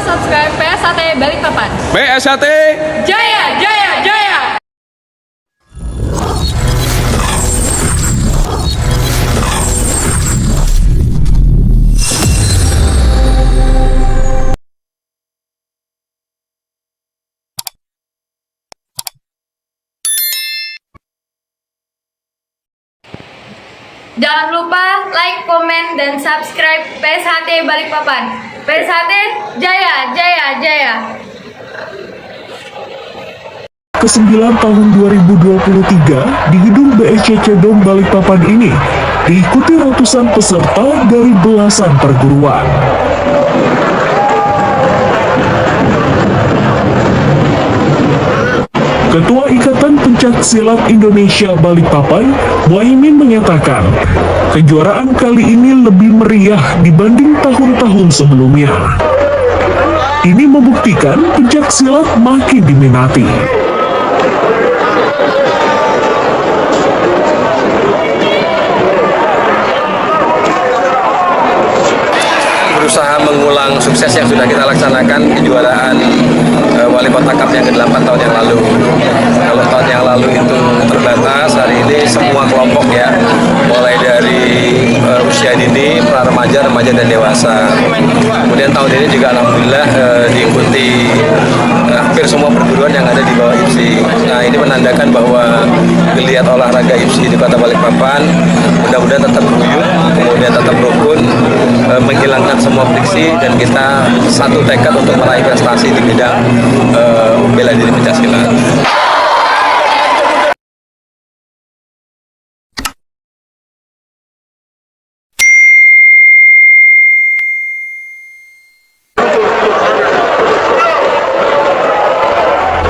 subscribe PSHT Balikpapan. PSHT Jaya, Jaya, Jaya! Jangan lupa like, komen, dan subscribe PSHT Balikpapan. PSHT Jaya, Jaya, Jaya! Ke-9 tahun 2023 di gedung BSCC Dom Balikpapan ini diikuti ratusan peserta dari belasan perguruan. Ketua Ikatan Pencak Silat Indonesia Balikpapan, Muhaimin menyatakan, kejuaraan kali ini lebih meriah dibanding tahun-tahun sebelumnya. Ini membuktikan pencak silat makin diminati. Berusaha mengulang sukses yang sudah kita laksanakan kejuaraan Wali Kota Cup yang ke-8 tahun yang lalu. Kalau tahun yang lalu itu terbatas, hari ini semua kelompok ya, mulai dari usia dini, pra-remaja, remaja, dan dewasa. Kemudian tahun ini juga alhamdulillah diikuti hampir semua perguruan yang ada di bawah IPSI. Nah, ini menandakan bahwa geliat olahraga IPSI di Kota Balikpapan mudah-mudahan tetap guyup, kemudian tetap rukun, menghilangkan semua friksi, dan kita satu tekad untuk meraih prestasi di bidang bela diri pencaksilat.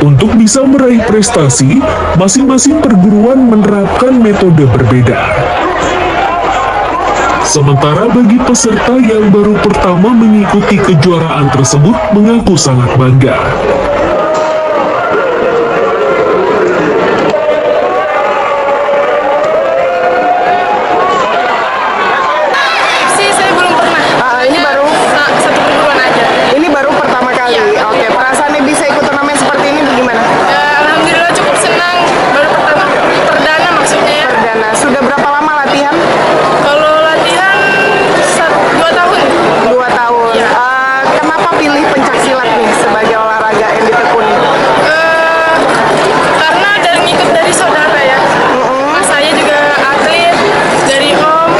Untuk bisa meraih prestasi, masing-masing perguruan menerapkan metode berbeda. Sementara bagi peserta yang baru pertama mengikuti kejuaraan tersebut mengaku sangat bangga. Sih, saya belum pernah. Ini baru Satu perguruan aja. ini baru pertama kali. Iya. Oke, perasaannya bisa ikut turnamen seperti ini bagaimana? Alhamdulillah cukup senang. Baru pertama, perdana maksudnya ya. Perdana. Sudah berapa lama latihan? Kalau latihan 2 tahun. 2 tahun. Iya. Kenapa pilih pencak silat nih sebagai olahraga yang ditekuni? Karena ngikut dari saudara ya. Mas saya juga atlet dari om,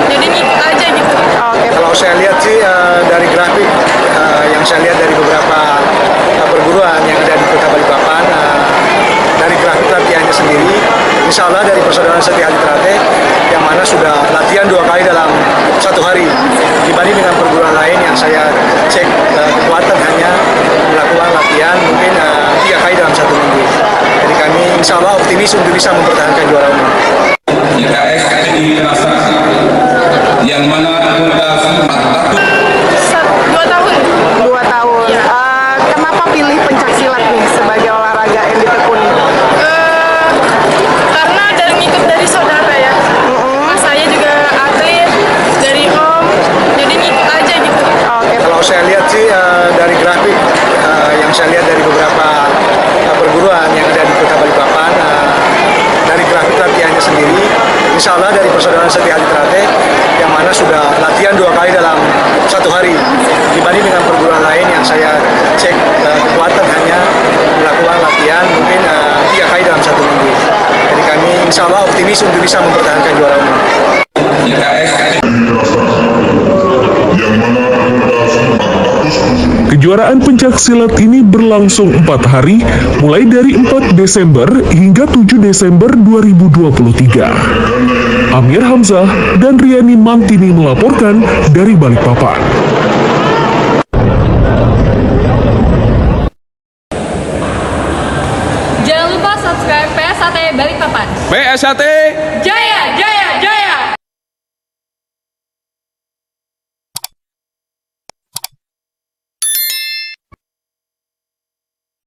jadi ngikut aja gitu. Oke. Kalau saya lihat sih dari grafik yang saya lihat dari beberapa perguruan yang ada di Kota Balikpapan, dari grafik latihannya sendiri, insya Allah dari Persaudaraan Setia Hati Trate yang mana sudah latihan 2 kali dalam 1 hari, dibanding dengan perguruan lain yang saya cek kekuatan hanya melakukan latihan mungkin 3 kali dalam 1 minggu. Jadi kami insya Allah optimis untuk bisa mempertahankan juara umum. YKS di prestasi yang mana anggota 2 tahun. 2 tahun. Iya. Kenapa pilih pencak silat nih sebagai olahraga yang ditekuni? Karena ngikut dari saudara ya. Mas saya juga atlet dari om, jadi ngikut aja gitu. Oke. Kalau saya lihat sih dari grafik yang saya lihat dari beberapa perguruan yang ada di Kota Balikpapan, dari grafik latihannya sendiri, insya Allah dari Persaudaraan Setia Hati Trate yang mana sudah latihan 2 kali dalam 1 hari, dibanding dengan perguruan lain yang saya cek kekuatan hanya melakukan latihan mungkin 3 kali dalam 1 minggu. Jadi kami insya Allah optimis untuk bisa mempertahankan juara umum. Kejuaraan pencak silat ini berlangsung 4 hari, mulai dari 4 Desember hingga 7 Desember 2023. Amir Hamzah dan Riani Mantini melaporkan dari Balikpapan. Jangan lupa subscribe PSHT Balikpapan. PSHT Jaya,